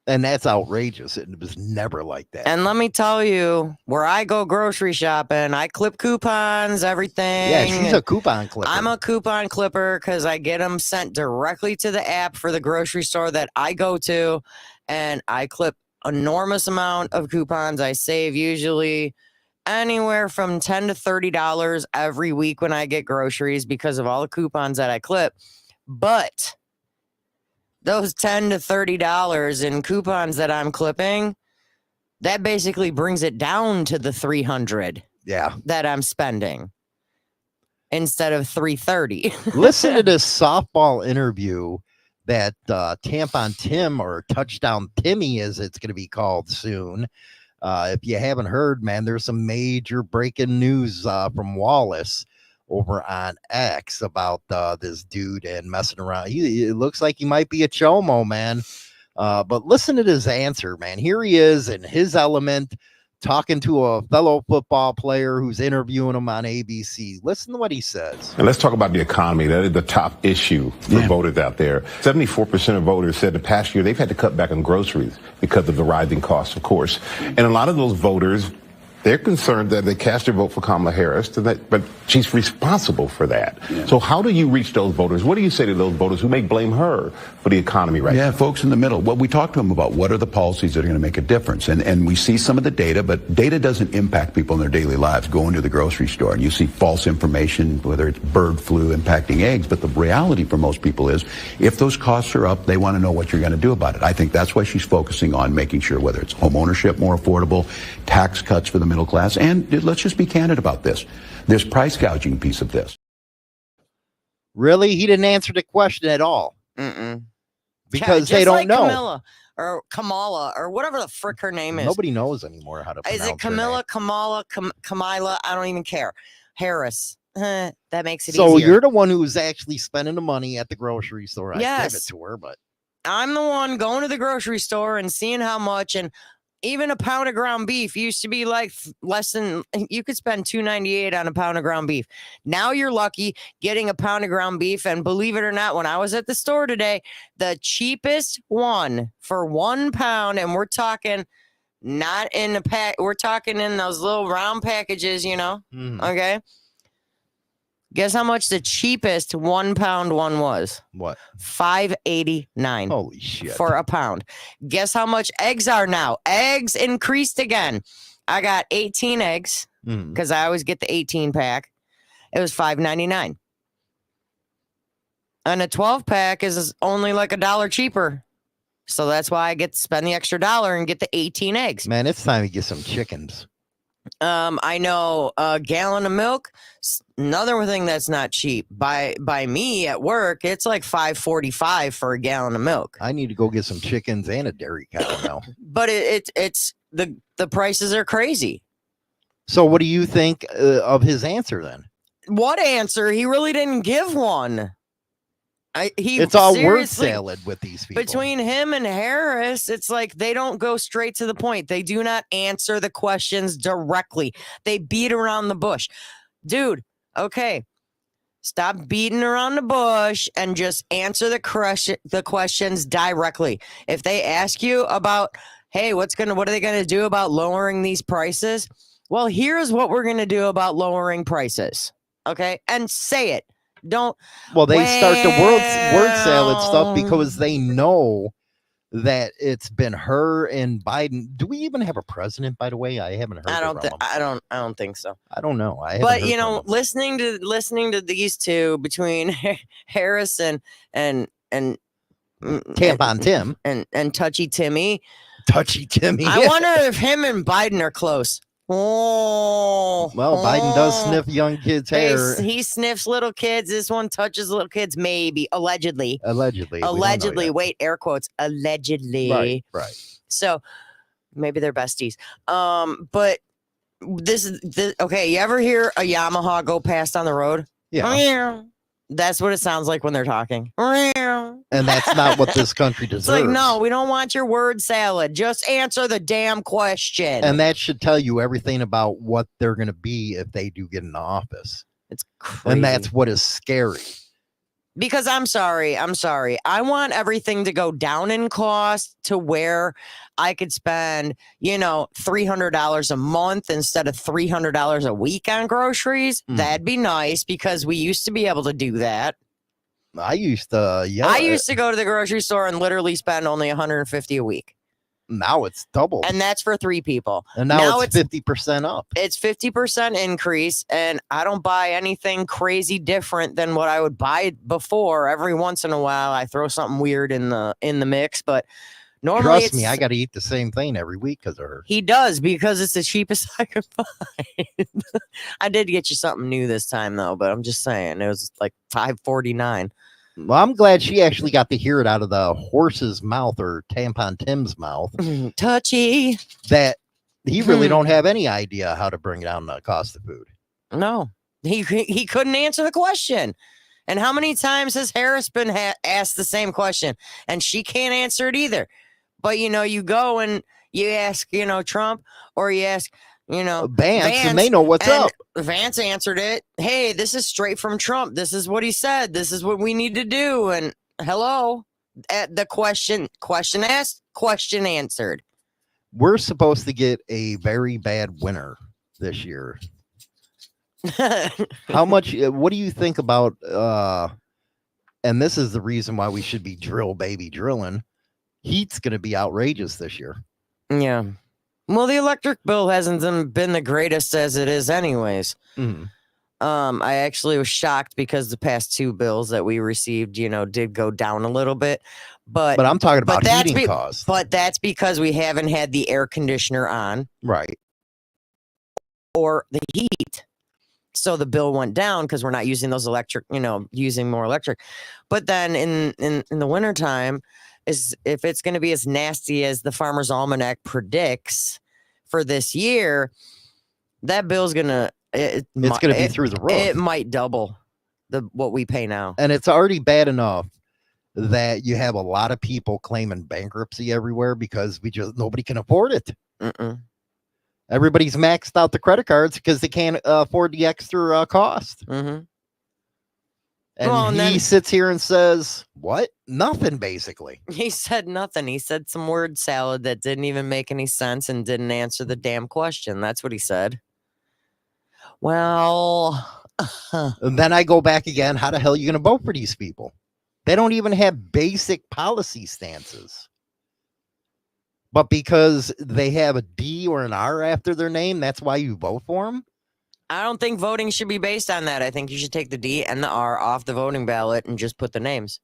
And that's outrageous. It was never like that. And let me tell you, where I go grocery shopping, I clip coupons, everything. Yeah, she's a coupon clipper. I'm a coupon clipper because I get them sent directly to the app for the grocery store that I go to. And I clip enormous amount of coupons. I save usually anywhere from $10 to $30 every week when I get groceries because of all the coupons that I clip. But those $10 to $30 in coupons that I'm clipping, that basically brings it down to the $300 that I'm spending instead of $330. Listen to this softball interview that Tampon Tim, or Touchdown Timmy as it's going to be called soon. If you haven't heard, man, there's some major breaking news from Wallace over on X about this dude and messing around. It looks like he might be a chomo, man. But listen to his answer, man. Here he is in his element, talking to a fellow football player who's interviewing him on ABC. Listen to what he says. And let's talk about the economy. That is the top issue for voters out there. 74% of voters said the past year they've had to cut back on groceries because of the rising costs, of course. And a lot of those voters, they're concerned that they cast their vote for Kamala Harris, but she's responsible for that. So how do you reach those voters? What do you say to those voters who may blame her for the economy right now? Yeah, folks in the middle. Well, we talk to them about what are the policies that are going to make a difference. And we see some of the data, but data doesn't impact people in their daily lives. Going to the grocery store and you see false information, whether it's bird flu impacting eggs. But the reality for most people is if those costs are up, they want to know what you're going to do about it. I think that's why she's focusing on making sure whether it's home ownership more affordable, tax cuts for the middle class, and let's just be candid about this. There's price gouging piece of this. Really? He didn't answer the question at all. Because they don't know. Kamala, or whatever the frick her name is. Nobody knows anymore how to pronounce Is it Camilla, Kamala, Kamila? I don't even care. Harris. That makes it easier. So you're the one who's actually spending the money at the grocery store. I Yes. give it to her, but I'm the one going to the grocery store and seeing how much, and even a pound of ground beef used to be like less than, you could spend $2.98 on a pound of ground beef. Now you're lucky getting a pound of ground beef. And believe it or not, when I was at the store today, the cheapest one for 1 pound, and we're talking not in the pack, we're talking in those little round packages, you know? Okay. Guess how much the cheapest 1 pound one was? What? $5.89. Holy shit. For a pound. Guess how much eggs are now? Eggs increased again. I got 18 eggs because I always get the 18 pack. It was $5.99. And a 12 pack is only like $1 cheaper. So that's why I get to spend the extra $1 and get the 18 eggs. Man, it's time to get some chickens. I know a gallon of milk, another thing that's not cheap. By me at work, it's like $5.45 for a gallon of milk. I need to go get some chickens and a dairy cow now. But it's the prices are crazy. So what do you think of his answer then? What answer? He really didn't give one. It's all word salad with these people. Between him and Harris, it's like they don't go straight to the point. They do not answer the questions directly. They beat around the bush. Dude, okay. Stop beating around the bush and just answer the questions directly. If they ask you about, hey, what are they going to do about lowering these prices? Well, here's what we're going to do about lowering prices. Okay? And say it. Don't. Well, they start the word salad stuff because they know that it's been her and Biden. Do we even have a president, by the way? I haven't heard. I don't think so. I don't know. But you know, listening to these two between Harris and Tampon Tim and Touchy Timmy. I wonder if him and Biden are close. Biden does sniff young kids' hair. He sniffs little kids. This one touches little kids, maybe. Allegedly. Allegedly. Wait, air quotes. Allegedly. Right. So maybe they're besties. But this is okay. You ever hear a Yamaha go past on the road? Yeah. That's what it sounds like when they're talking. And that's not what this country deserves. It's like, no, we don't want your word salad. Just answer the damn question. And that should tell you everything about what they're going to be if they do get in office. It's crazy. And that's what is scary. Because I'm sorry. I want everything to go down in cost to where I could spend, $300 a month instead of $300 a week on groceries. That'd be nice because we used to be able to do that. I used to go to the grocery store and literally spend only $150 a week. Now it's double. And that's for 3 people. And now it's 50% up. It's 50% increase. And I don't buy anything crazy different than what I would buy before. Every once in a while, I throw something weird in the mix. But normally, trust me, I got to eat the same thing every week because of her. He does because it's the cheapest I could find. I did get you something new this time, though. But I'm just saying, it was like $5.49. Well, I'm glad she actually got to hear it out of the horse's mouth or Tampon Tim's mouth. Touchy. That he really don't have any idea how to bring down the cost of food. No, he couldn't answer the question. And how many times has Harris been asked the same question? And she can't answer it either. But, you go and you ask, Trump, or you ask, Vance, and they know what's up. Vance answered it. Hey, this is straight from Trump. This is what he said. This is what we need to do. And hello, at the question asked, question answered. We're supposed to get a very bad winter this year. How much? What do you think about? And this is the reason why we should be drilling. Heat's going to be outrageous this year. Yeah. Well, the electric bill hasn't been the greatest as it is anyways. I actually was shocked because the past 2 bills that we received, did go down a little bit. But I'm talking about heating costs. But that's because we haven't had the air conditioner on. Right. Or the heat. So the bill went down because we're not using those electric, using more electric. But then in the wintertime, if it's going to be as nasty as the Farmer's Almanac predicts for this year, that bill's going to... It's going to be through the roof. It might double what we pay now. And it's already bad enough that you have a lot of people claiming bankruptcy everywhere because nobody can afford it. Everybody's maxed out the credit cards because they can't afford the extra cost. And he sits here and says, what? Nothing, basically. He said nothing. He said some word salad that didn't even make any sense and didn't answer the damn question. That's what he said. Well. And then I go back again. How the hell are you going to vote for these people? They don't even have basic policy stances. But because they have a D or an R after their name, that's why you vote for them? I don't think voting should be based on that. I think you should take the D and the R off the voting ballot and just put the names.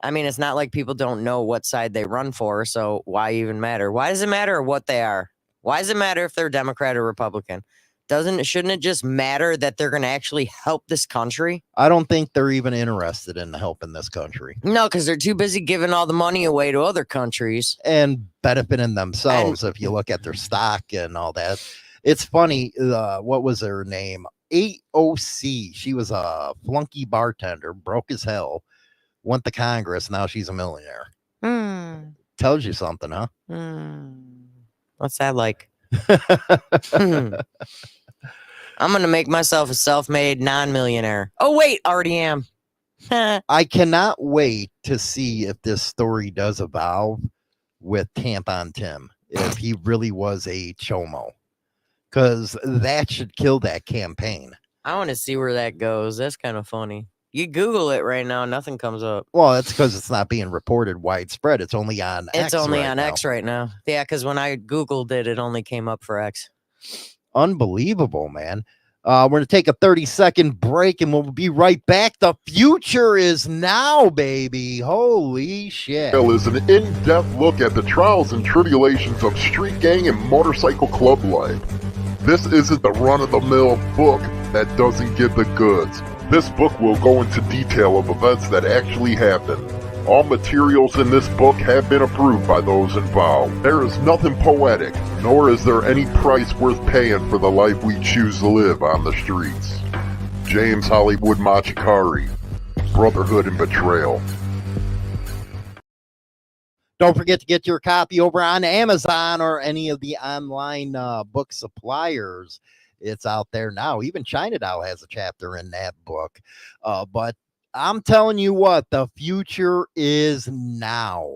I mean, it's not like people don't know what side they run for, so why even matter? Why does it matter what they are? Why does it matter if they're Democrat or Republican? Shouldn't it just matter that they're going to actually help this country? I don't think they're even interested in helping this country. No, because they're too busy giving all the money away to other countries. And benefiting themselves if you look at their stock and all that. It's funny, what was her name? AOC. She was a flunky bartender, broke as hell, went to Congress, now she's a millionaire. Tells you something, huh? What's that like? I'm going to make myself a self-made non-millionaire. Oh, wait, already am. I cannot wait to see if this story does evolve with Tampon Tim, if he really was a chomo, because that should kill that campaign. I want to see where that goes. That's kind of funny. You Google it right now, nothing comes up. Well, that's because it's not being reported widespread. It's only on X. It's only right on now. X right now. Yeah, because when I Googled it, it only came up for X. Unbelievable, man. We're going to take a 30-second break and we'll be right back. The future is now, baby. Holy shit. Is an in-depth look at the trials and tribulations of street gang and motorcycle club life. This isn't the run-of-the-mill book that doesn't give the goods. This book will go into detail of events that actually happened. All materials in this book have been approved by those involved. There is nothing poetic, nor is there any price worth paying for the life we choose to live on the streets. James Hollywood Machikari, Brotherhood and Betrayal. Don't forget to get your copy over on Amazon or any of the online book suppliers. It's out there now. Even China Doll has a chapter in that book. But I'm telling you what, the future is now.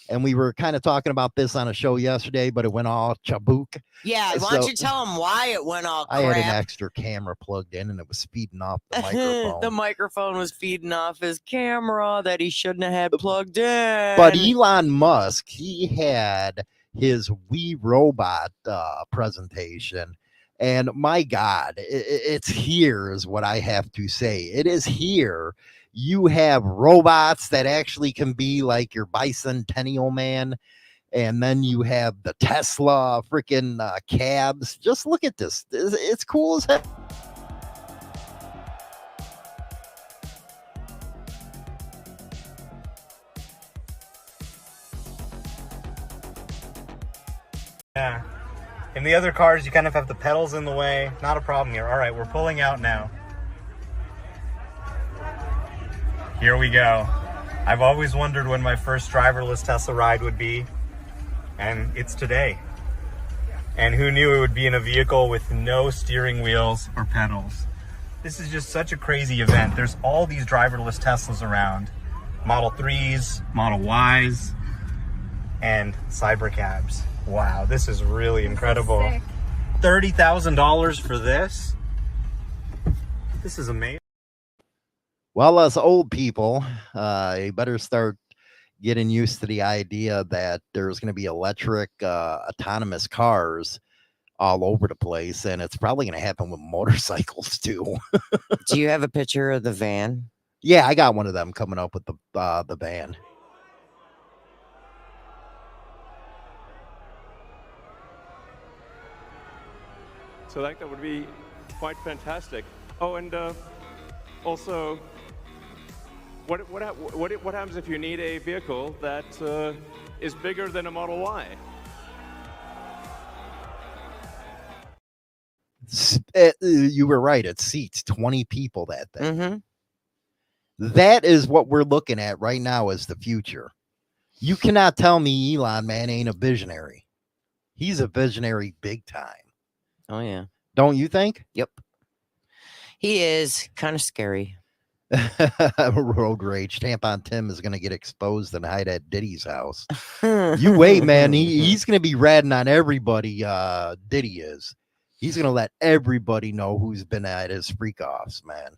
And we were kind of talking about this on a show yesterday, but it went all chabook. Yeah, why don't you tell them why it went all crap? I had an extra camera plugged in and it was feeding off the microphone. The microphone was feeding off his camera that he shouldn't have had plugged in. But Elon Musk, he had his Wii Robot presentation. And my God, it's here is what I have to say. It is here. You have robots that actually can be like your bicentennial man. And then you have the Tesla freaking cabs. Just look at this. It's cool as heck. Yeah. In the other cars, you kind of have the pedals in the way. Not a problem here. All right, we're pulling out now. Here we go. I've always wondered when my first driverless Tesla ride would be, and it's today. And who knew it would be in a vehicle with no steering wheels or pedals. This is just such a crazy event. There's all these driverless Teslas around. Model 3s, Model Ys, and Cybercabs. Wow, this is really incredible. $30,000 for this? This is amazing. Well, us old people, you better start getting used to the idea that there's going to be electric, autonomous cars all over the place, and it's probably going to happen with motorcycles too. Do you have a picture of the van? Yeah, I got one of them coming up with the van. So that would be quite fantastic. Oh, and also, what happens if you need a vehicle that is bigger than a Model Y? You were right. It seats 20 people, that thing. Mm-hmm. That is what we're looking at right now as the future. You cannot tell me Elon, man, ain't a visionary. He's a visionary big time. Oh, yeah. Don't you think? Yep. He is kind of scary. Road rage. Tampon Tim is going to get exposed and hide at Diddy's house. You wait, man. He's going to be ratting on everybody. Diddy is. He's going to let everybody know who's been at his freak offs, man.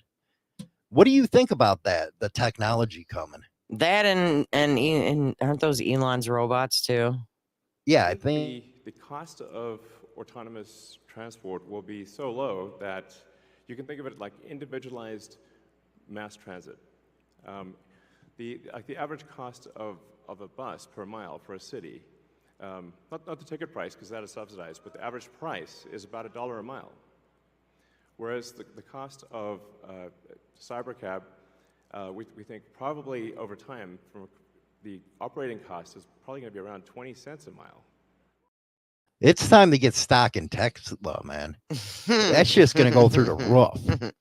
What do you think about that? The technology coming. That and aren't those Elon's robots too? Yeah, I think the cost of autonomous transport will be so low that you can think of it like individualized mass transit. The average cost of a bus per mile for a city, not the ticket price because that is subsidized, but the average price is about $1 a mile. Whereas the cost of Cybercab, we think probably over time, from the operating cost is probably going to be around 20 cents a mile. it's time to get stock in Tesla, man. That's just going to go through the roof.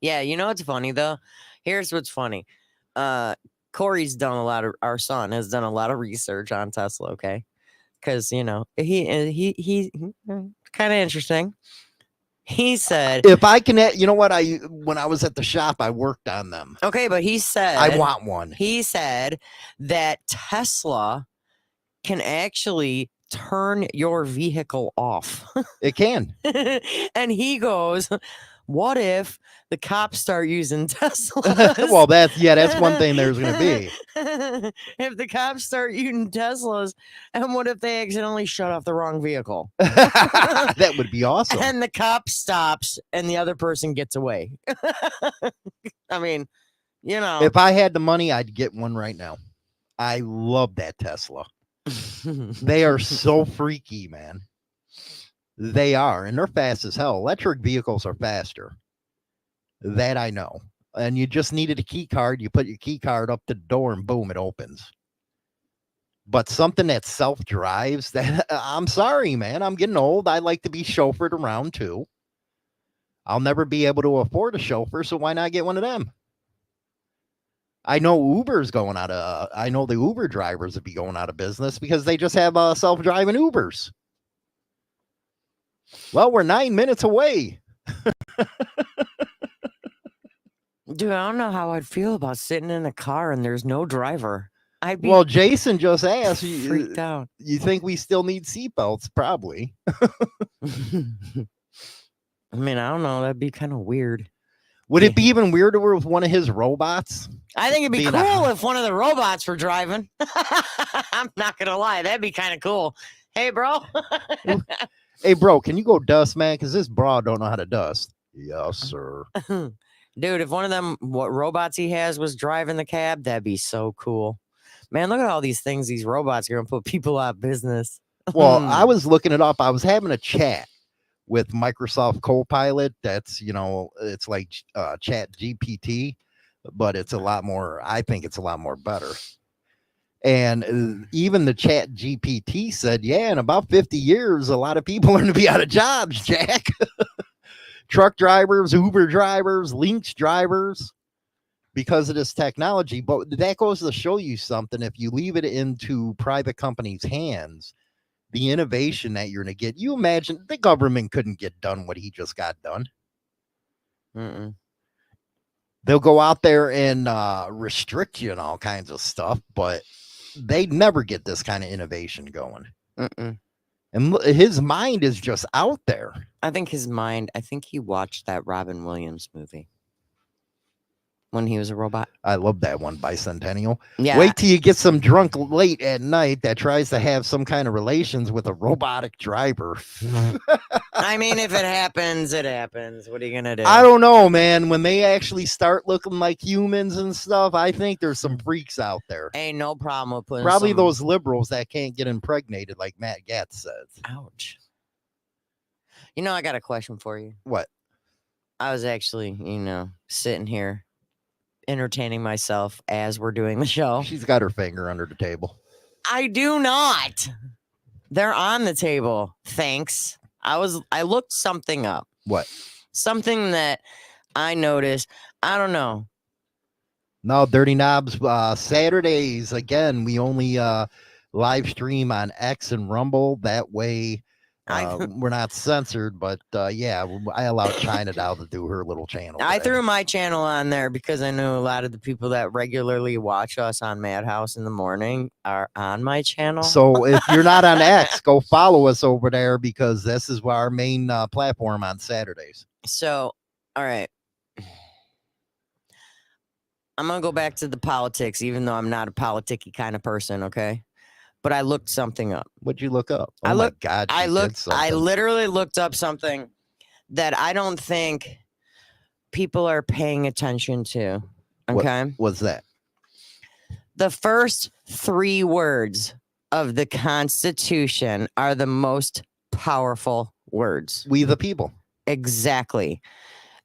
Yeah, you know what's funny though? Here's what's funny. Corey's done our son has done a lot of research on Tesla, okay? Because he kind of interesting. He said, if I can, you know what? When I was at the shop, I worked on them. Okay, but he said, I want one. He said that Tesla can actually turn your vehicle off. It can. And he goes, what if the cops start using Teslas? Well, that's one thing there's going to be. If the cops start using Teslas, and what if they accidentally shut off the wrong vehicle? That would be awesome. And the cop stops and the other person gets away. I mean, if I had the money, I'd get one right now. I love that Tesla. They are so freaky, man. They are, and they're fast as hell. Electric vehicles are faster. That I know. And you just needed a key card. You put your key card up to the door and boom, it opens. But something that self-drives, that I'm sorry, man. I'm getting old. I like to be chauffeured around too. I'll never be able to afford a chauffeur, so why not get one of them? I know Uber's going out of, I know the Uber drivers would be going out of business because they just have self-driving Ubers. Well, we're 9 minutes away. Dude, I don't know how I'd feel about sitting in a car and there's no driver. I'd be well, Jason just asked, freaked out. You think we still need seatbelts? Probably. I mean, I don't know. That'd be kind of weird. Would it be even weirder with one of his robots? I think it'd be cool if one of the robots were driving. I'm not going to lie. That'd be kind of cool. Hey, bro. Hey, bro, can you go dust, man? Because this broad don't know how to dust. Yes, sir. Dude, if one of them robots he has was driving the cab, that'd be so cool. Man, look at all these things. These robots are going to put people out of business. Well, I was looking it up. I was having a chat with Microsoft Copilot. That's, it's like Chat GPT, but it's a lot more, I think it's a lot more better. And even the Chat GPT said, yeah, in about 50 years, a lot of people are going to be out of jobs, Jack. Truck drivers, Uber drivers, Lynx drivers, because of this technology. But that goes to show you something. If you leave it into private companies' hands, the innovation that you're going to get, you imagine the government couldn't get done what he just got done. Mm-mm. They'll go out there and restrict you and all kinds of stuff, but they'd never get this kind of innovation going. Mm-mm. And his mind is just out there. I think he watched that Robin Williams movie when he was a robot. I love that one, Bicentennial. Yeah. Wait till you get some drunk late at night that tries to have some kind of relations with a robotic driver. I mean, if it happens, it happens. What are you going to do? I don't know, man. When they actually start looking like humans and stuff, I think there's some freaks out there. Ain't no problem with putting probably those liberals that can't get impregnated, like Matt Gaetz says. Ouch. I got a question for you. What? I was actually, sitting here entertaining myself as we're doing the show. She's got her finger under the table. I do not. They're on the table. Thanks. I looked something up. What? Something that I noticed. I don't know. No, Dirty Knobs, Saturdays, again, we only live stream on X and Rumble. That way we're not censored, but yeah, I allowed China Doll to do her little channel. I threw my channel on there because I know a lot of the people that regularly watch us on Madhouse in the morning are on my channel. So if you're not on X, go follow us over there because this is our main platform on Saturdays. So, all right. I'm going to go back to the politics, even though I'm not a politicky kind of person, okay? but I looked something up. What'd you look up? Oh I my looked. God! I she did looked. I something. literally looked up something that I don't think people are paying attention to. Okay. What was that? The first 3 words of the Constitution are the most powerful words. We the people. Exactly.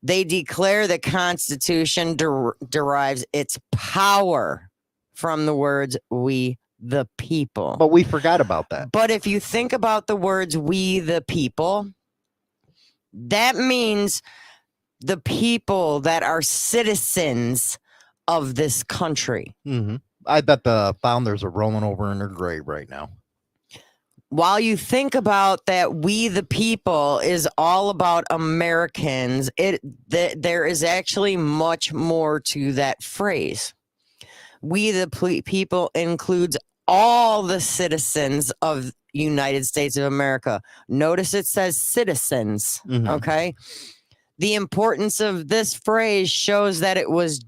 They declare the Constitution derives its power from the words we the people. But we forgot about that. But if you think about the words we the people, that means the people that are citizens of this country. Mm-hmm. I bet the founders are rolling over in their grave right now. While you think about that, we the people is all about Americans, there is actually much more to that phrase. We the people includes all the citizens of United States of America. Notice it says citizens, okay? The importance of this phrase shows that it wasn't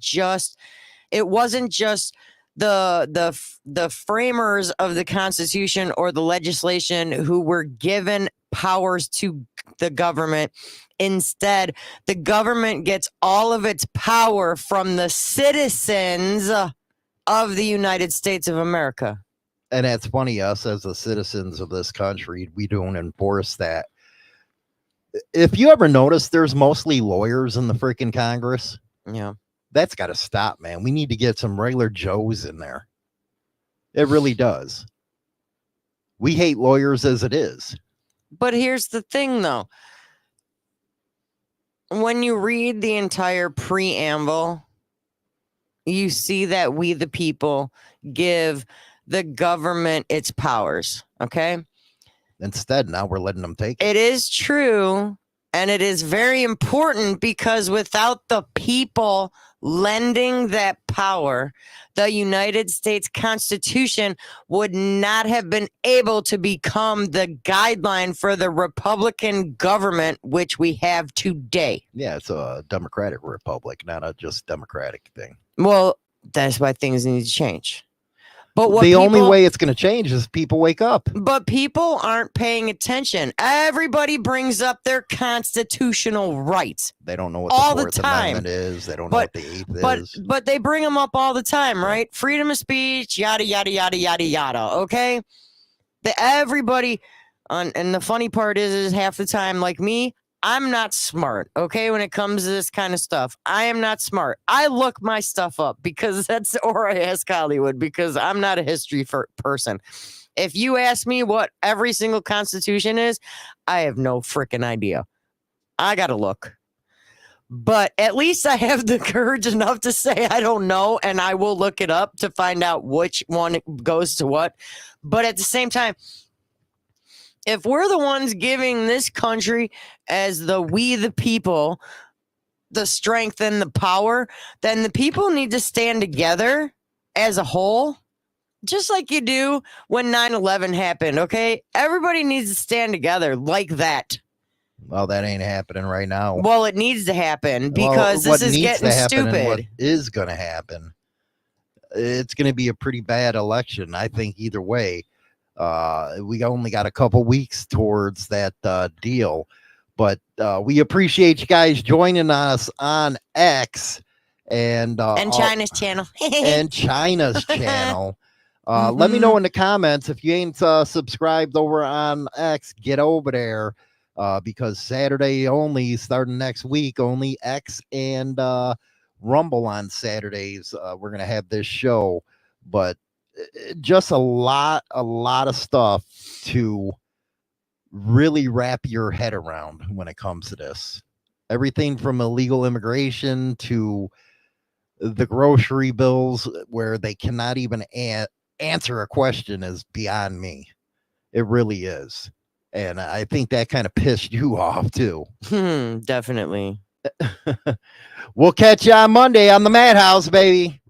just the framers of the Constitution or the legislation who were given powers to the government. Instead, the government gets all of its power from the citizens of the United States of America. And it's funny, us as the citizens of this country, we don't enforce that. If you ever notice, there's mostly lawyers in the freaking Congress. Yeah. That's got to stop, man. We need to get some regular Joes in there. It really does. We hate lawyers as it is. But here's the thing, though. When you read the entire preamble, you see that we the people give the government its powers, okay? Instead, now we're letting them take it. It is true, and it is very important because without the people lending that power, the United States Constitution would not have been able to become the guideline for the Republican government which we have today. Yeah, it's a democratic republic, not a just democratic thing. Well, that's why things need to change. But what the only way it's going to change is people wake up. But people aren't paying attention. Everybody brings up their constitutional rights. They don't know what all the the Fourth time. Amendment is. They don't know what the Eighth is. But they bring them up all the time, right? Freedom of speech, yada yada yada yada yada. Okay, everybody, and the funny part is half the time, like me, I'm not smart, okay, when it comes to this kind of stuff. I am not smart. I look my stuff up or I ask Hollywood because I'm not a history person. If you ask me what every single constitution is, I have no freaking idea. I got to look. But at least I have the courage enough to say I don't know, and I will look it up to find out which one goes to what. But at the same time, if we're the ones giving this country as we the people, the strength and the power, then the people need to stand together as a whole, just like you do when 9/11 happened, okay? Everybody needs to stand together like that. Well, that ain't happening right now. Well, it needs to happen because this is getting stupid. What is going to happen? It's going to be a pretty bad election, I think, either way. We only got a couple weeks towards that deal, but we appreciate you guys joining us on X and China's channel and China's channel. Let me know in the comments if you ain't subscribed over on X. Get over there because Saturday only, starting next week, only X and Rumble on Saturdays. We're gonna have this show, but just a lot of stuff to really wrap your head around when it comes to this. Everything from illegal immigration to the grocery bills where they cannot even answer a question is beyond me. It really is. And I think that kind of pissed you off too. Definitely. We'll catch you on Monday on the Madhouse, baby.